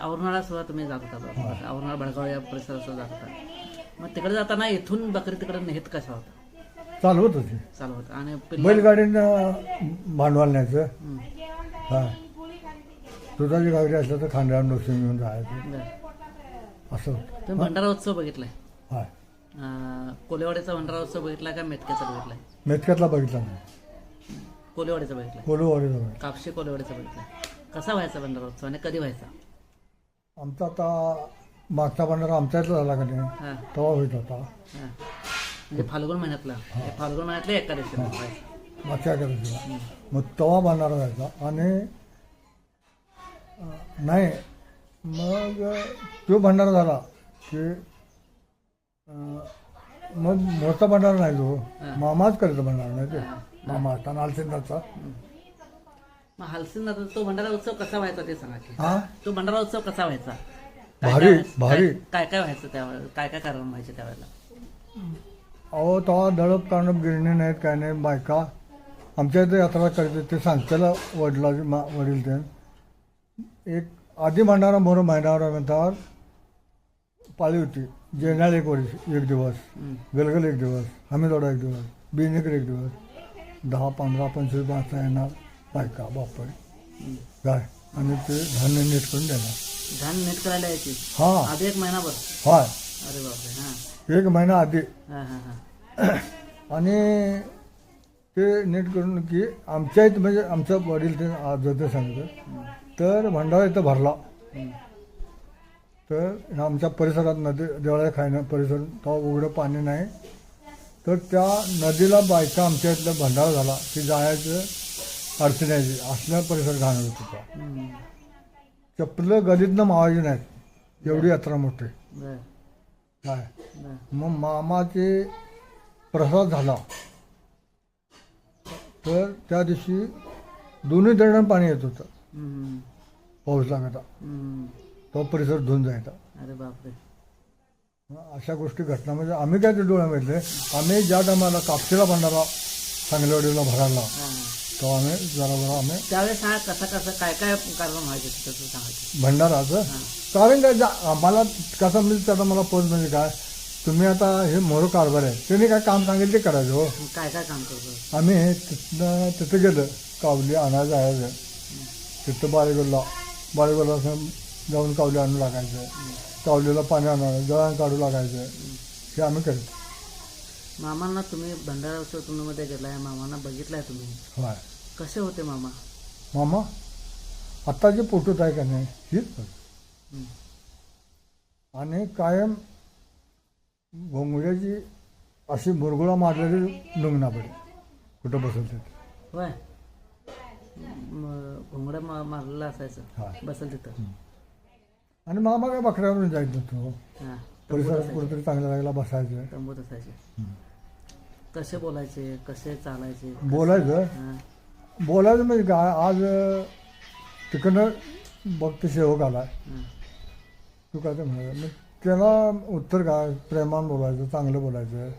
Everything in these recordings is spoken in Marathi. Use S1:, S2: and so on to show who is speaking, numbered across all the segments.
S1: औरणाला सुद्धा तुम्ही जात होता बरोबर. औरणाळा भडगाव या परिसरात सुद्धा जात होता. मग तिकडे जाताना इथून बकरी तिकडे नेत कशा होता?
S2: चालवत होती.
S1: चालू होतं आणि
S2: बैलगाडीनं भांडवल न्यायचं.
S1: हं.
S2: हा दुधाची गाडी असलं तर खांद्यावर डोसून घेऊन जायचं
S1: बरं.
S2: असं होतं.
S1: तुम्ही भंडारा उत्सव बघितलाय?
S2: हाय
S1: कोलेवाडीचा भंडारा उत्सव बघितला का मेतक्याचा बघितलाय?
S2: मेतक्यातला बघितला नाही,
S1: कोलेवाडीचा बघितलाय?
S2: कोलूवाडीचा बघितला.
S1: कापशी कोलेवाडीचा बघितलाय. कसा व्हायचा भंडारा उत्सव आणि कधी व्हायचा?
S2: आमचा आता मागचा भंडारा आमच्या इथला झाला का नाही
S1: हां
S2: तेव्हा होत होता.
S1: हां म्हणजे फाल्गुन महिन्यातला, हे फाल्गुन महिन्यातल्या एकादशीला व्हायचा.
S2: मागच्या एखाद्या मग तेव्हा भंडारा व्हायचा. आणि नाही मग तो भंडारा झाला की मग मोठा भंडारा नाही तो मामाच करायचा भंडारा नाही ते. मामा असताना आलसिंदाचा.
S1: मग हलसिंदाचा तो भंडारा उत्सव कसा व्हायचा ते सांगा की.
S2: हा
S1: तो भंडारा उत्सव कसा व्हायचा?
S2: भारी भारी.
S1: काय काय व्हायचं त्यावेळेला? काय काय कारण व्हायचे त्यावेळेला?
S2: अहो तेव्हा दळप काढणं गिरणी नाहीत काय नाही. बायका आमच्या इथे यात्रा करते ते सांगतेला वडील ते एक आधी भंडारा मोर महिन्यावर म्हणतावर पाळी होती. जेण्याला एक दिवस, गलगल एक दिवस, हमीदोडा एक दिवस, बिनिकर एक दिवस, 10, 15, 25 माणसं येणार बायका बापड काय आणि ते धान्य नीट करून देणार.
S1: धान नीट करायला यायची
S2: हा
S1: आधी एक महिनाभर?
S2: होय
S1: अरे बापरे. हां
S2: 1 महिना आधी.
S1: हां हां हां
S2: आणि ते नीट करून की आमच्या इथं म्हणजे आमचं वडील ते जाते सांगतं तर भंडारा इथं भरला तर आमच्या परिसरात नदी देवळा खायनं परिसर तेव्हा उघडं पाणी नाही तर त्या नदीला बायका आमच्या इथलं भंडारा झाला की जायचं अडचण यायची. असल्या परिसर घाणत होत होता. चप्पलं गलीतनं मावायची नाहीत एवढी यात्रा मोठी
S1: बर
S2: काय.
S1: बर.
S2: मग मामाचे प्रसाद झाला तर त्या दिवशी दोन्ही दरम्यान पाणी येत होतं. पाऊस लागता तो परिसर धुवून जायचा.
S1: अरे बापरे.
S2: अशा गोष्टी घटना म्हणजे आम्ही काय ते डोळ्यामध्ये आम्ही ज्या टायमाला कापशीला भंडारा सांगलीवाडीला भरायला तेव्हा आम्ही जरा आम्ही
S1: त्यावेळेस हा कसा कसा काय काय कारण व्हायचे तसं सांगायचं
S2: भंडाराचं कारण काय आम्हाला कसं म्हणजे त्याचा मला पोच म्हणजे काय तुम्ही आता हे मोर कारभार आहे त्यांनी काय काम सांगेल ते करायचं. हो
S1: काय काय काम करतो
S2: आम्ही तिथनं तिथं गेलं कावली आणायला जायचं. तिथं बाळेगोला जाऊन कावली आणून लागायचं. कावलीला पाणी आणायचं जळण काढू लागायचं हे आम्ही करतो.
S1: मामांना तुम्ही भंडारा उत्सव तुम्हीमध्ये गेलाय, मामांना बघितलाय तुम्ही,
S2: होय
S1: कसे होते मामा?
S2: मामा आत्ता जे फोटोत आहे का नाही हीच आणि कायम घोंगड्याची अशी मुरगुळा मारलेली लुंगना पडे कुठं बसल तिथे.
S1: होय घोंगडा मारलेला असायचं
S2: हा
S1: बसल तिथं.
S2: आणि मामा काय बकऱ्यावरून जायत नव्हतो.
S1: हां
S2: परिसरात कुठेतरी चांगल्या जागेला बसायचं.
S1: तंबूत असायचे. कसे बोलायचे कसे चालायचे
S2: बोलायचं
S1: हां
S2: बोलायचं म्हणजे काय आज तिकडनं भक्त सेवक आला
S1: हां
S2: तू काय ते म्हणायचं मग त्याला उत्तर काय प्रेमान बोलायचं चांगलं बोलायचं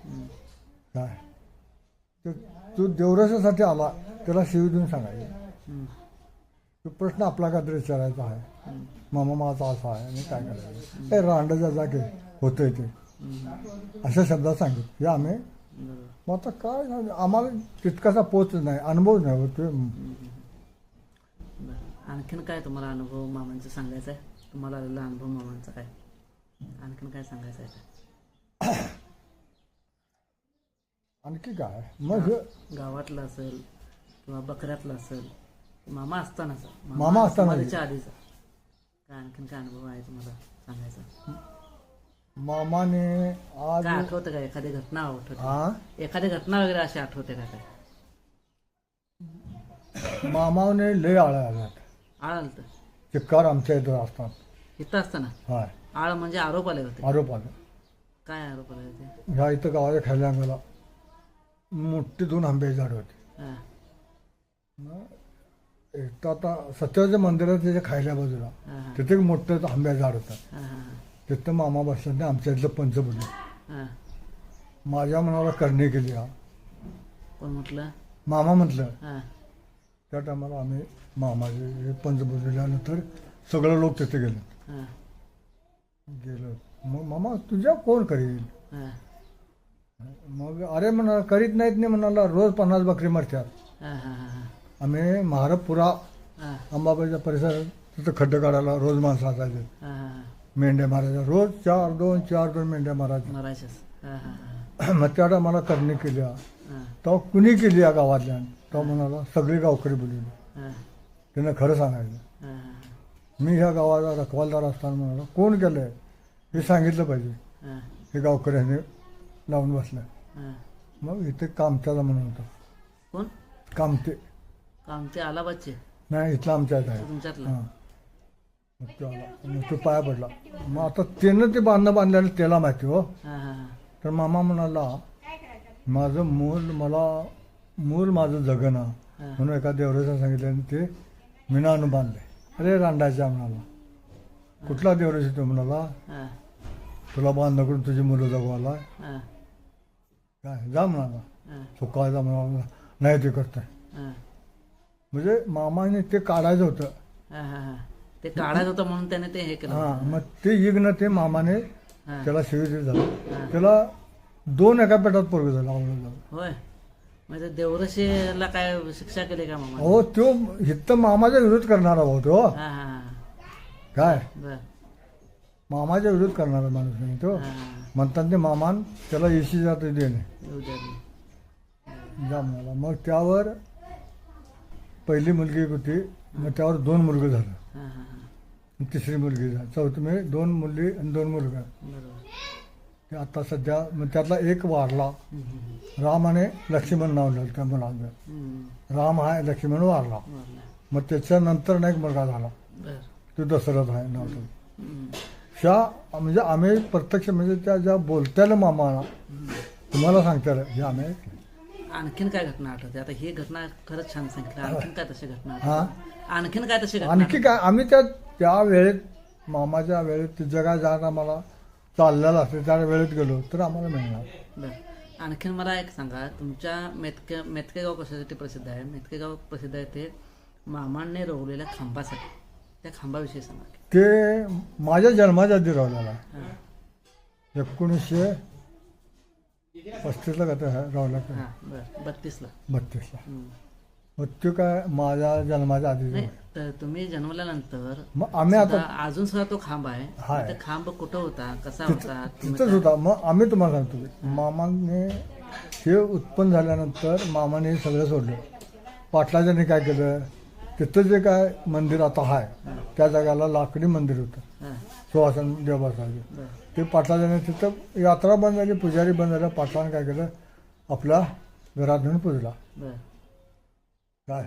S2: काय तर तू देवरसासाठी आला त्याला शिवी देऊन सांगायचं. तो प्रश्न आपला काहीतरी विचारायचा आहे मामा माझा असा आहे आणि काय करायचं हे रांडाच्या जागे होतंय ते अशा शब्दात सांगितलं. हे आम्ही मग आता काय आम्हाला तितकासा पोच नाही अनुभव नाही होतो.
S1: आणखीन काय तुम्हाला अनुभव मामांचा सांगायचा आहे? तुम्हाला आलेला अनुभव मामांचा काय आणखीन काय सांगायचं आहे?
S2: आणखी काय मग
S1: गावातलं असेल किंवा बकऱ्यातलं असेल मामा असतानाचा
S2: मामा असताना
S1: त्याच्या आधीचा काय आणखीन काय अनुभव आहे तुम्हाला सांगायचा?
S2: मामाने आज
S1: काय आठवतं का एखादी घटना आठवते?
S2: हा
S1: एखादी घटना वगैरे अशी आठवते का काय?
S2: मामाने लय आळ्या आल्यात.
S1: आळ आलं तर
S2: चिक्कार आमच्या इथं असतात.
S1: इथं असताना
S2: हाय
S1: आळ म्हणजे आरोप आले होते?
S2: आरोप आले.
S1: काय आरोप आले होते?
S2: ह्या इथं गावाच्या खायला अंगाला मोठी 2 आंब्याची झाड होती.
S1: हां
S2: एक तर आता सत्यवाच्या मंदिरात त्याच्या खायल्या बाजूला
S1: हां
S2: तिथे एक मोठं आंब्याचं झाड होतं.
S1: हां हां
S2: तिथं मामा बसले आमच्या इथलं पंच बोलले.
S1: हां
S2: माझ्या मनाला करणे केली. हा
S1: कोण म्हटलं?
S2: मामा म्हटलं.
S1: हां
S2: त्या टायमाला आम्ही मामाचे पंच बोलल्यानंतर सगळे लोक तिथे गेले.
S1: हां
S2: गेलो. मग मामा तुझ्या कोण करील?
S1: हां
S2: मग अरे म्हणा करीत नाहीत नाही म्हणाला, रोज 50 बकरी मरतात.
S1: हां हां हां
S2: आम्ही महारपुरा
S1: हां
S2: अंबाबाईच्या परिसरात तिथं खड्डे काढायला रोज माणसं असायचे,
S1: हां हां
S2: मेंढ्या मारायच्या रोज 4-2 मेंढ्या मारायच्या.
S1: मरायचंच. हां हां
S2: मग त्यावेळेला मला करणी केली.
S1: हां
S2: तेव्हा कुणी केली या गावातल्या? तेव्हा म्हणाला सगळी गावकरी बोलवली.
S1: हां
S2: त्यानं खरं सांगायचं.
S1: हां
S2: मी ह्या गावाचा रखवालदार असताना म्हणाला कोण केलंय हे सांगितलं पाहिजे.
S1: हां
S2: हे गावकऱ्याने लावून बसलं.
S1: हां
S2: मग इथे कामत्याला म्हणून होतं.
S1: कोण?
S2: कामते
S1: कामते आलाबादचे
S2: नाही, इथला आमच्यात आहे.
S1: तुमच्यातलं?
S2: हां. मग तो आला, मग तो पाया पडला. मग आता त्यानं ते बांधलेलं त्याला माहिती हो.
S1: हां हां
S2: तर मामा म्हणाला माझं मूल माझं जगना
S1: हां
S2: म्हणून एका देवरेचं सांगितलं आणि ते मिनानं बांधले. अरे रांडायच्या म्हणाला. कुठला देवरेशी तो म्हणाला
S1: हां
S2: तुला बांधणं करून तुझी मुलं जगवायला
S1: हां
S2: काय जा म्हणाला.
S1: हां
S2: सुकायचा म्हणाला नाही ते करताय.
S1: हां
S2: म्हणजे मामाने ते काढायचं होतं.
S1: हां हां हां ते काढायचं होतं म्हणून त्याने ते हे केलं.
S2: हां मग ते यज्ञ ते मामाने
S1: हां
S2: त्याला शिविर झालं.
S1: हां
S2: त्याला 2 एका पेटात पोरग झालं आवडलं झालं.
S1: होय. म्हणजे देवरशीला काय शिक्षा केली का मामा?
S2: हो तो इथं मामाचा विरोध करणारा भाऊ तो.
S1: हां हां हां
S2: काय
S1: बर
S2: मामाचा विरोध करणारा माणूस नाही तो.
S1: हां
S2: म्हणतात ते मामान त्याला येशी जाते देणे
S1: येऊ द्या.
S2: जा म्हणाला. मग त्यावर पहिली मुलगी एक होती. मग त्यावर 2 मुलगं झालं.
S1: हां हां हां
S2: तिसरी मुलगी झाली. चौथी म्हणजे 2 मुली आणि 2 मुलगा.
S1: बरोबर.
S2: ते आता सध्या मग त्यातला एक वारला.
S1: हम्म, हम्म,
S2: राम आणि लक्ष्मण नाव लिहिलं त्या मुलाचं.
S1: हम्म.
S2: राम आहे लक्ष्मण वारला.
S1: वारला.
S2: मग त्याच्यानंतर नाही एक मुलगा झाला.
S1: बर.
S2: तो दशरथ आहे नाव त्याचं.
S1: हम्म,
S2: ह्या म्हणजे आम्ही प्रत्यक्ष म्हणजे त्या ज्या बोलत्याला मामाला
S1: हम्म.
S2: तुम्हाला सांगताल हे आम्ही
S1: आणखीन काय घटना आठवते? आता ही घटना खरंच छान सांगितलं. आणखीन काय तशी घटना आठवते?
S2: हा
S1: आणखीन काय तशी घटना
S2: आणखी काय आम्ही त्या वेळेत मामाच्या वेळेत ते जगा जात आम्हाला चाललेलं असते त्या वेळेत गेलो तर आम्हाला मिळणार.
S1: बर. आणखीन मला एक सांगा, तुमच्या मेतकेगाव कशासाठी प्रसिद्ध आहे? मेतकेगाव प्रसिद्ध आहे ते मामांनी रोवलेल्या खांबासाठी. त्या खांबाविषयी सांगा की.
S2: ते माझ्या जन्माच्या आधी रावलेला
S1: हां
S2: 1935ला का ते रावला का
S1: हां बर. 32ला.
S2: 32ला.
S1: हम्म.
S2: मग तो काय माझ्या जन्माच्या आधी
S1: नाही तर तुम्ही जन्मल्यानंतर
S2: मग आम्ही आता
S1: अजून सुद्धा तो खांब आहे.
S2: हाय.
S1: ते खांब कुठं होता, कसा होता?
S2: तिथंच होता. मग आम्ही तुम्हाला सांगतो की मामाने हे उत्पन्न झाल्यानंतर मामाने हे सगळं सोडलं. पाटलाच्याने काय केलं तिथं जे काय मंदिर आता आहे त्या जागाला लाकडी मंदिर होतं
S1: हां
S2: सुहासन देवबासाचं.
S1: बर.
S2: ते पाटलाच्याने तिथं यात्रा बंद झाली, पुजारी बंद झाला. पाटलाने काय केलं आपल्या घरात नेऊन पुजला.
S1: बर.
S2: काय